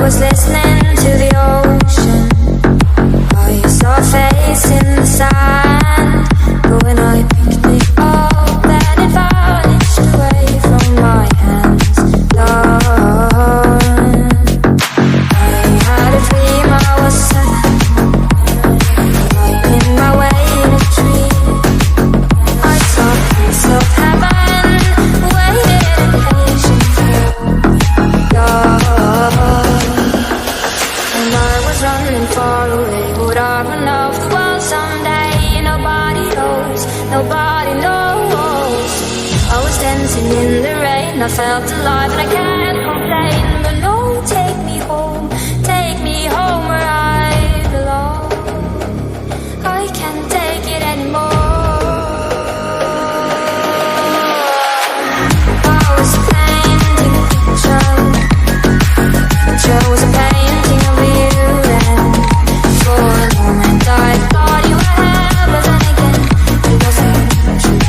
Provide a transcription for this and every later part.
was listening to the ocean. I saw a face in the sand, but when I picked it up, then it vanished away from my hands. Done. I had a dream I was set, in my way in a tree. I saw a piece of heaven, waiting patiently. And I was running far away. Would I run off the world someday? Nobody knows, nobody knows. I was dancing in the rain, I felt alive and I can't complain. But no, take me home where I belong. I can't take it anymore. I was painting a picture. Picture was a painting of you, and for a moment I thought you were here, but then again it wasn't true.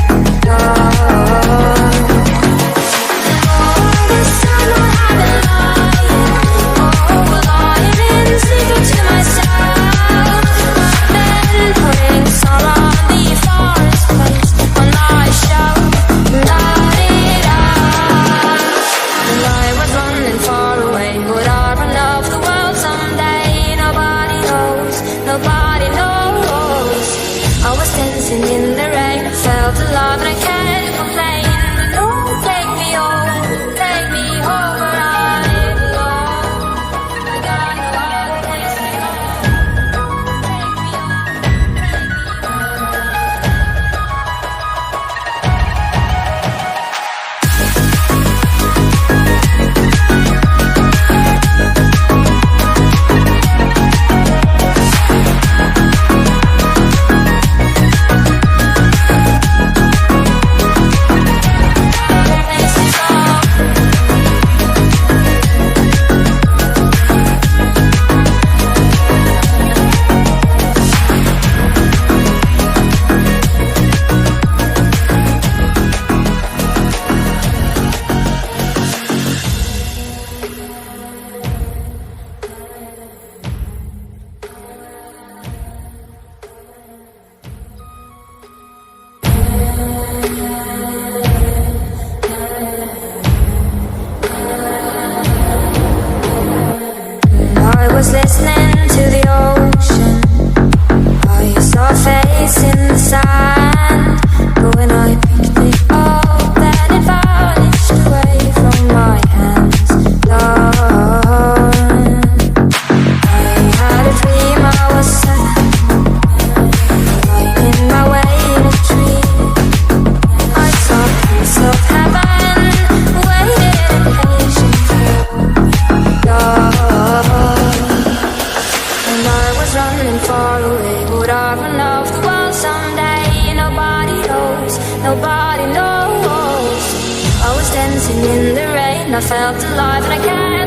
All this time I have been lying in secret to myself. I've been putting sorrow on the forest place when I shout it out. And I was running far away. Would I run off the world someday? Nobody knows, nobody knows. I was dancing in the rain, I felt alive and I can't complain. But no, take me home where I belong. I got no other place to go. I was listening to the ocean. I saw a face in the sand, but when I picked it up, then it vanished away from my hands. Done. I had a dream I was set, in my way in a tree. I saw a piece of heaven, waiting patiently. And I was running far away. Would I run off the world someday? Nobody knows, nobody knows. I was dancing in the rain, I felt alive and I can't